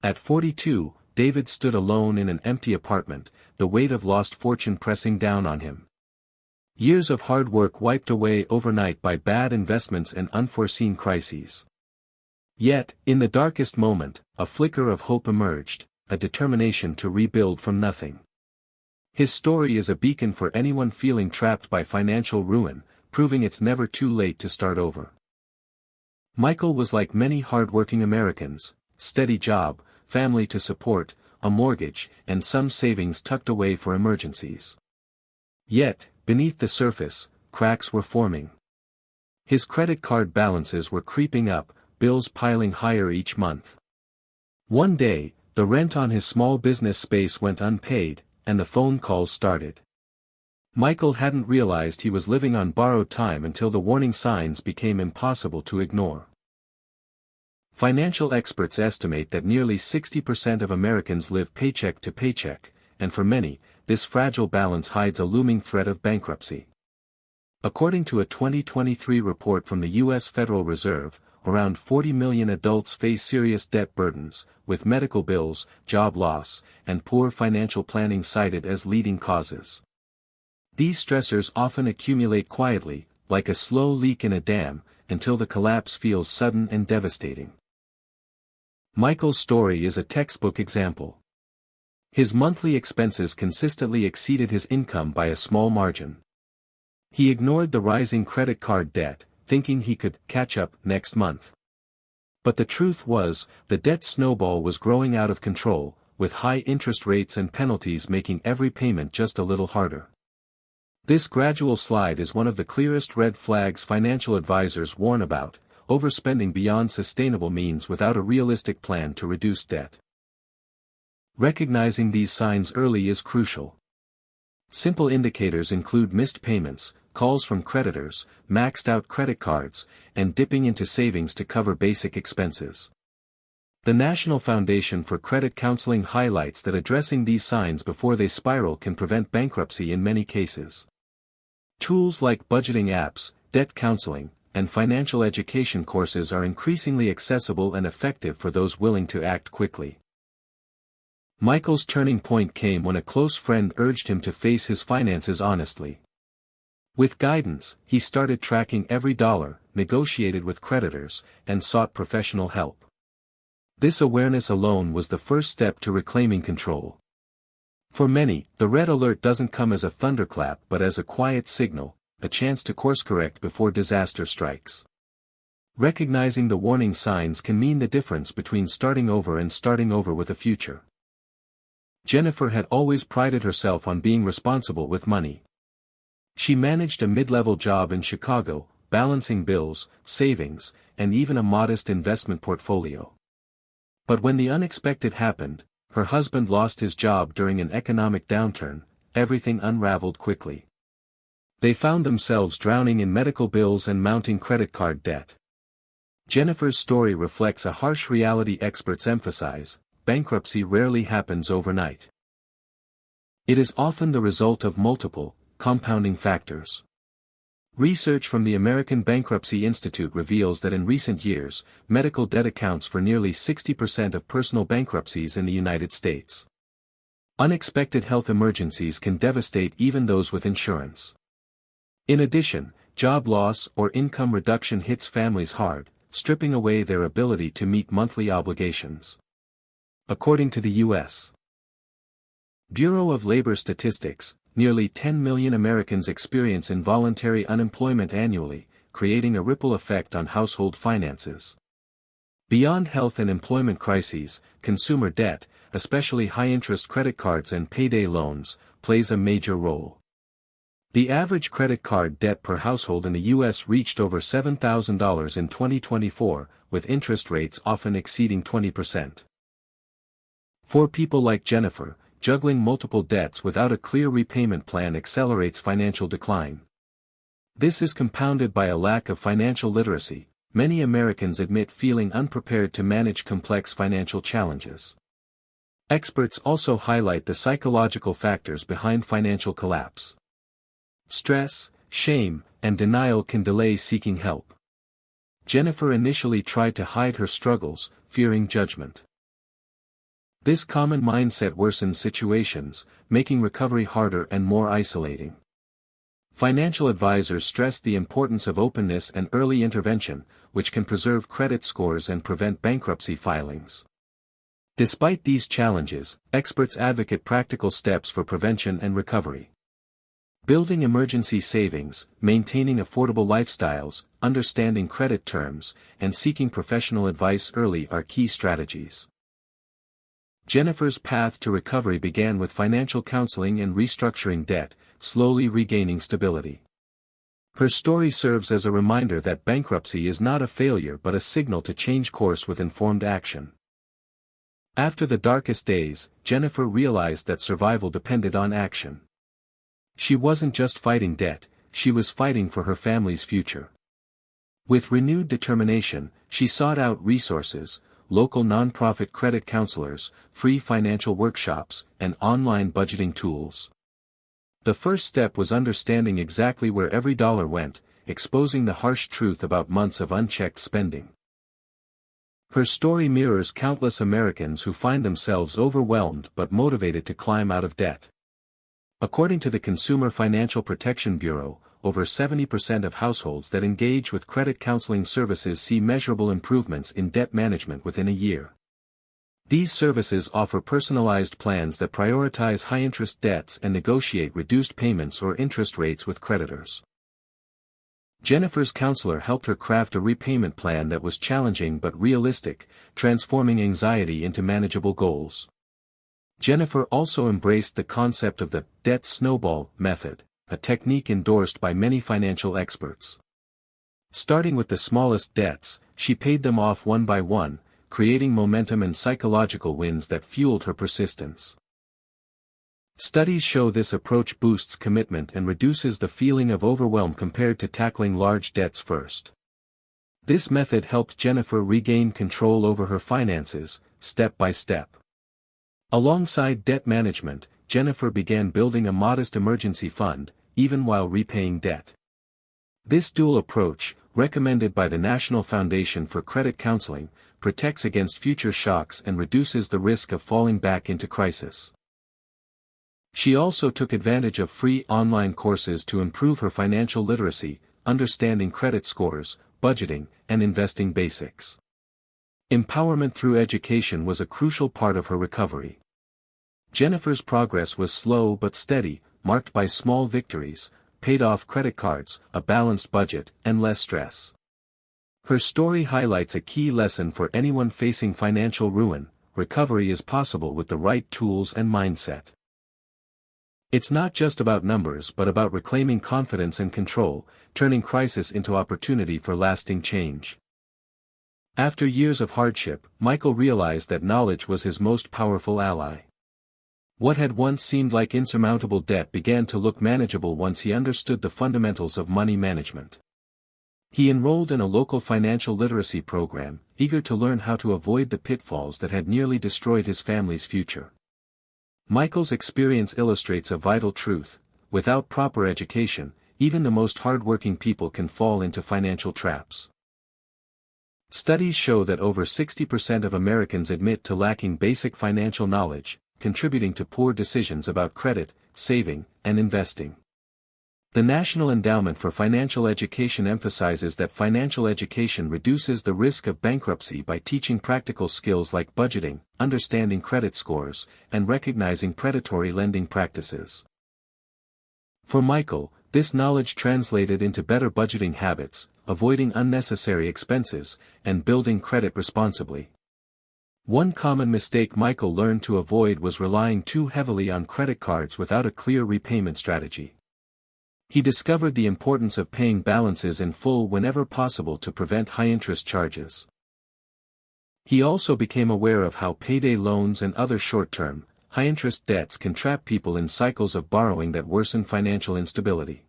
At 42, David stood alone in an empty apartment, the weight of lost fortune pressing down on him. Years of hard work wiped away overnight by bad investments and unforeseen crises. Yet, in the darkest moment, a flicker of hope emerged, a determination to rebuild from nothing. His story is a beacon for anyone feeling trapped by financial ruin, proving it's never too late to start over. Michael was like many hard-working Americans: steady job, family to support, a mortgage, and some savings tucked away for emergencies. Yet, beneath the surface, cracks were forming. His credit card balances were creeping up, bills piling higher each month. One day, the rent on his small business space went unpaid, and the phone calls started. Michael hadn't realized he was living on borrowed time until the warning signs became impossible to ignore. Financial experts estimate that nearly 60% of Americans live paycheck to paycheck, and for many, this fragile balance hides a looming threat of bankruptcy. According to a 2023 report from the U.S. Federal Reserve, around 40 million adults face serious debt burdens, with medical bills, job loss, and poor financial planning cited as leading causes. These stressors often accumulate quietly, like a slow leak in a dam, until the collapse feels sudden and devastating. Michael's story is a textbook example. His monthly expenses consistently exceeded his income by a small margin. He ignored the rising credit card debt, thinking he could catch up next month. But the truth was, the debt snowball was growing out of control, with high interest rates and penalties making every payment just a little harder. This gradual slide is one of the clearest red flags financial advisors warn about: overspending beyond sustainable means without a realistic plan to reduce debt. Recognizing these signs early is crucial. Simple indicators include missed payments, calls from creditors, maxed-out credit cards, and dipping into savings to cover basic expenses. The National Foundation for Credit Counseling highlights that addressing these signs before they spiral can prevent bankruptcy in many cases. Tools like budgeting apps, debt counseling, and financial education courses are increasingly accessible and effective for those willing to act quickly. Michael's turning point came when a close friend urged him to face his finances honestly. With guidance, he started tracking every dollar, negotiated with creditors, and sought professional help. This awareness alone was the first step to reclaiming control. For many, the red alert doesn't come as a thunderclap but as a quiet signal, a chance to course-correct before disaster strikes. Recognizing the warning signs can mean the difference between starting over and starting over with a future. Jennifer had always prided herself on being responsible with money. She managed a mid-level job in Chicago, balancing bills, savings, and even a modest investment portfolio. But when the unexpected happened, her husband lost his job during an economic downturn, everything unraveled quickly. They found themselves drowning in medical bills and mounting credit card debt. Jennifer's story reflects a harsh reality experts emphasize: bankruptcy rarely happens overnight. It is often the result of multiple, compounding factors. Research from the American Bankruptcy Institute reveals that in recent years, medical debt accounts for nearly 60% of personal bankruptcies in the United States. Unexpected health emergencies can devastate even those with insurance. In addition, job loss or income reduction hits families hard, stripping away their ability to meet monthly obligations. According to the U.S. Bureau of Labor Statistics, nearly 10 million Americans experience involuntary unemployment annually, creating a ripple effect on household finances. Beyond health and employment crises, consumer debt, especially high-interest credit cards and payday loans, plays a major role. The average credit card debt per household in the U.S. reached over $7,000 in 2024, with interest rates often exceeding 20%. For people like Jennifer, juggling multiple debts without a clear repayment plan accelerates financial decline. This is compounded by a lack of financial literacy. Many Americans admit feeling unprepared to manage complex financial challenges. Experts also highlight the psychological factors behind financial collapse. Stress, shame, and denial can delay seeking help. Jennifer initially tried to hide her struggles, fearing judgment. This common mindset worsens situations, making recovery harder and more isolating. Financial advisors stress the importance of openness and early intervention, which can preserve credit scores and prevent bankruptcy filings. Despite these challenges, experts advocate practical steps for prevention and recovery. Building emergency savings, maintaining affordable lifestyles, understanding credit terms, and seeking professional advice early are key strategies. Jennifer's path to recovery began with financial counseling and restructuring debt, slowly regaining stability. Her story serves as a reminder that bankruptcy is not a failure but a signal to change course with informed action. After the darkest days, Jennifer realized that survival depended on action. She wasn't just fighting debt, she was fighting for her family's future. With renewed determination, she sought out resources, local nonprofit credit counselors, free financial workshops, and online budgeting tools. The first step was understanding exactly where every dollar went, exposing the harsh truth about months of unchecked spending. Her story mirrors countless Americans who find themselves overwhelmed but motivated to climb out of debt. According to the Consumer Financial Protection Bureau, over 70% of households that engage with credit counseling services see measurable improvements in debt management within a year. These services offer personalized plans that prioritize high-interest debts and negotiate reduced payments or interest rates with creditors. Jennifer's counselor helped her craft a repayment plan that was challenging but realistic, transforming anxiety into manageable goals. Jennifer also embraced the concept of the debt snowball method, a technique endorsed by many financial experts. Starting with the smallest debts, she paid them off one by one, creating momentum and psychological wins that fueled her persistence. Studies show this approach boosts commitment and reduces the feeling of overwhelm compared to tackling large debts first. This method helped Jennifer regain control over her finances, step by step. Alongside debt management, Jennifer began building a modest emergency fund, even while repaying debt. This dual approach, recommended by the National Foundation for Credit Counseling, protects against future shocks and reduces the risk of falling back into crisis. She also took advantage of free online courses to improve her financial literacy, understanding credit scores, budgeting, and investing basics. Empowerment through education was a crucial part of her recovery. Jennifer's progress was slow but steady, marked by small victories, paid-off credit cards, a balanced budget, and less stress. Her story highlights a key lesson for anyone facing financial ruin: recovery is possible with the right tools and mindset. It's not just about numbers but about reclaiming confidence and control, turning crisis into opportunity for lasting change. After years of hardship, Michael realized that knowledge was his most powerful ally. What had once seemed like insurmountable debt began to look manageable once he understood the fundamentals of money management. He enrolled in a local financial literacy program, eager to learn how to avoid the pitfalls that had nearly destroyed his family's future. Michael's experience illustrates a vital truth: without proper education, even the most hardworking people can fall into financial traps. Studies show that over 60% of Americans admit to lacking basic financial knowledge, contributing to poor decisions about credit, saving, and investing. The National Endowment for Financial Education emphasizes that financial education reduces the risk of bankruptcy by teaching practical skills like budgeting, understanding credit scores, and recognizing predatory lending practices. For Michael, this knowledge translated into better budgeting habits, avoiding unnecessary expenses, and building credit responsibly. One common mistake Michael learned to avoid was relying too heavily on credit cards without a clear repayment strategy. He discovered the importance of paying balances in full whenever possible to prevent high-interest charges. He also became aware of how payday loans and other short-term, high-interest debts can trap people in cycles of borrowing that worsen financial instability.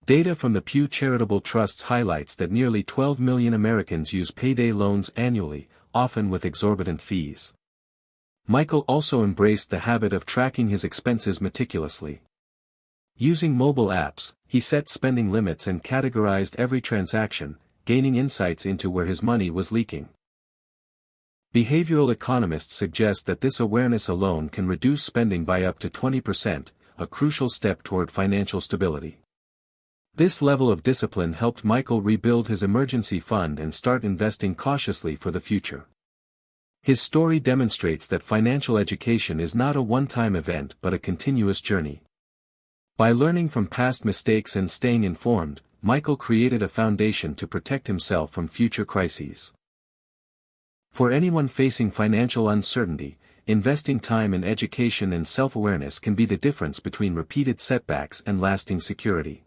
Data from the Pew Charitable Trusts highlights that nearly 12 million Americans use payday loans annually, often with exorbitant fees. Michael also embraced the habit of tracking his expenses meticulously. Using mobile apps, he set spending limits and categorized every transaction, gaining insights into where his money was leaking. Behavioral economists suggest that this awareness alone can reduce spending by up to 20%, a crucial step toward financial stability. This level of discipline helped Michael rebuild his emergency fund and start investing cautiously for the future. His story demonstrates that financial education is not a one-time event but a continuous journey. By learning from past mistakes and staying informed, Michael created a foundation to protect himself from future crises. For anyone facing financial uncertainty, investing time in education and self-awareness can be the difference between repeated setbacks and lasting security.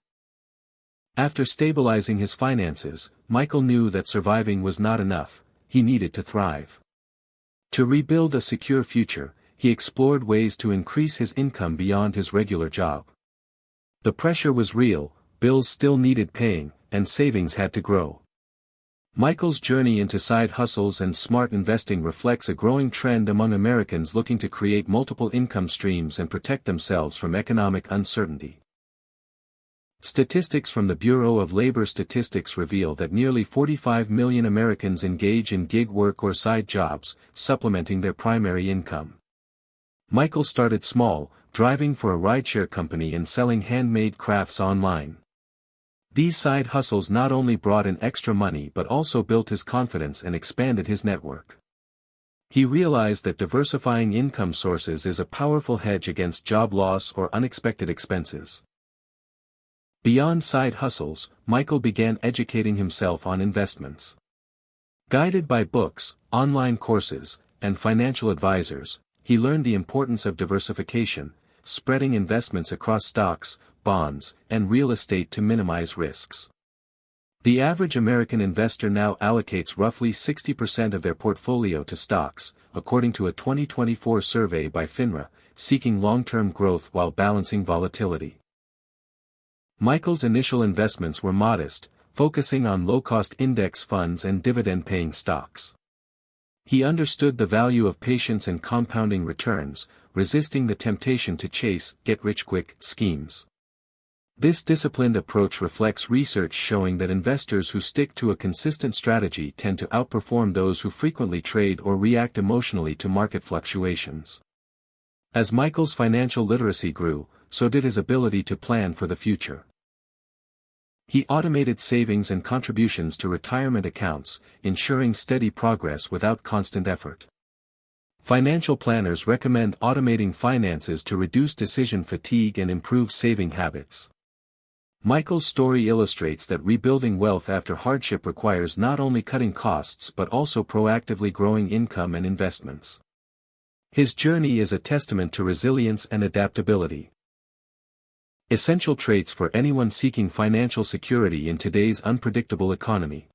After stabilizing his finances, Michael knew that surviving was not enough, he needed to thrive. To rebuild a secure future, he explored ways to increase his income beyond his regular job. The pressure was real, bills still needed paying, and savings had to grow. Michael's journey into side hustles and smart investing reflects a growing trend among Americans looking to create multiple income streams and protect themselves from economic uncertainty. Statistics from the Bureau of Labor Statistics reveal that nearly 45 million Americans engage in gig work or side jobs, supplementing their primary income. Michael started small, driving for a rideshare company and selling handmade crafts online. These side hustles not only brought in extra money but also built his confidence and expanded his network. He realized that diversifying income sources is a powerful hedge against job loss or unexpected expenses. Beyond side hustles, Michael began educating himself on investments. Guided by books, online courses, and financial advisors, he learned the importance of diversification, spreading investments across stocks, bonds, and real estate to minimize risks. The average American investor now allocates roughly 60% of their portfolio to stocks, according to a 2024 survey by FINRA, seeking long-term growth while balancing volatility. Michael's initial investments were modest, focusing on low-cost index funds and dividend-paying stocks. He understood the value of patience and compounding returns, resisting the temptation to chase get-rich-quick schemes. This disciplined approach reflects research showing that investors who stick to a consistent strategy tend to outperform those who frequently trade or react emotionally to market fluctuations. As Michael's financial literacy grew, so did his ability to plan for the future. He automated savings and contributions to retirement accounts, ensuring steady progress without constant effort. Financial planners recommend automating finances to reduce decision fatigue and improve saving habits. Michael's story illustrates that rebuilding wealth after hardship requires not only cutting costs but also proactively growing income and investments. His journey is a testament to resilience and adaptability. Essential traits for anyone seeking financial security in today's unpredictable economy.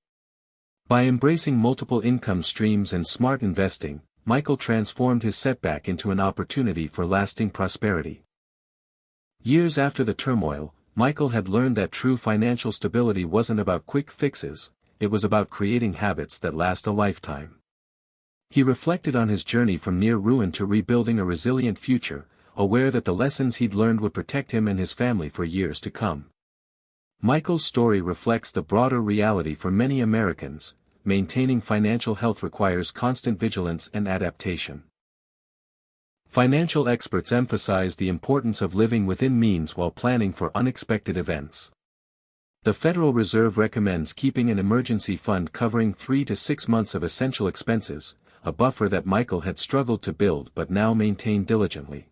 By embracing multiple income streams and smart investing, Michael transformed his setback into an opportunity for lasting prosperity. Years after the turmoil, Michael had learned that true financial stability wasn't about quick fixes, it was about creating habits that last a lifetime. He reflected on his journey from near ruin to rebuilding a resilient future, aware that the lessons he'd learned would protect him and his family for years to come. Michael's story reflects the broader reality for many Americans: maintaining financial health requires constant vigilance and adaptation. Financial experts emphasize the importance of living within means while planning for unexpected events. The Federal Reserve recommends keeping an emergency fund covering 3 to 6 months of essential expenses, a buffer that Michael had struggled to build but now maintained diligently.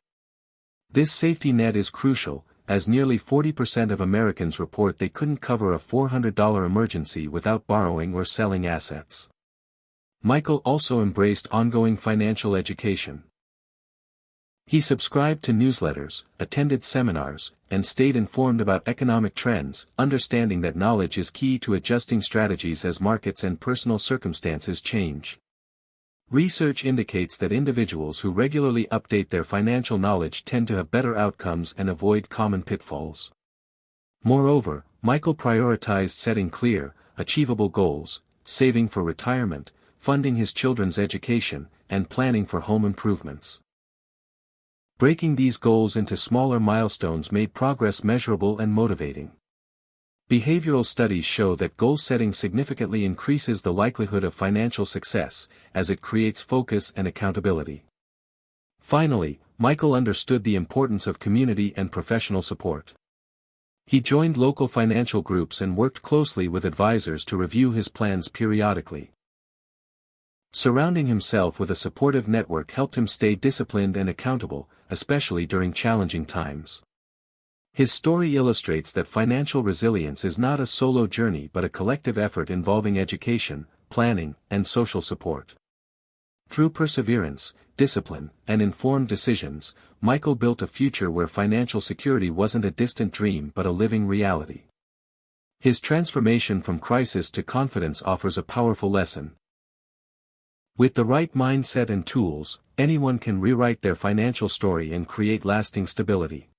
This safety net is crucial, as nearly 40% of Americans report they couldn't cover a $400 emergency without borrowing or selling assets. Michael also embraced ongoing financial education. He subscribed to newsletters, attended seminars, and stayed informed about economic trends, understanding that knowledge is key to adjusting strategies as markets and personal circumstances change. Research indicates that individuals who regularly update their financial knowledge tend to have better outcomes and avoid common pitfalls. Moreover, Michael prioritized setting clear, achievable goals, saving for retirement, funding his children's education, and planning for home improvements. Breaking these goals into smaller milestones made progress measurable and motivating. Behavioral studies show that goal setting significantly increases the likelihood of financial success, as it creates focus and accountability. Finally, Michael understood the importance of community and professional support. He joined local financial groups and worked closely with advisors to review his plans periodically. Surrounding himself with a supportive network helped him stay disciplined and accountable, especially during challenging times. His story illustrates that financial resilience is not a solo journey but a collective effort involving education, planning, and social support. Through perseverance, discipline, and informed decisions, Michael built a future where financial security wasn't a distant dream but a living reality. His transformation from crisis to confidence offers a powerful lesson. With the right mindset and tools, anyone can rewrite their financial story and create lasting stability.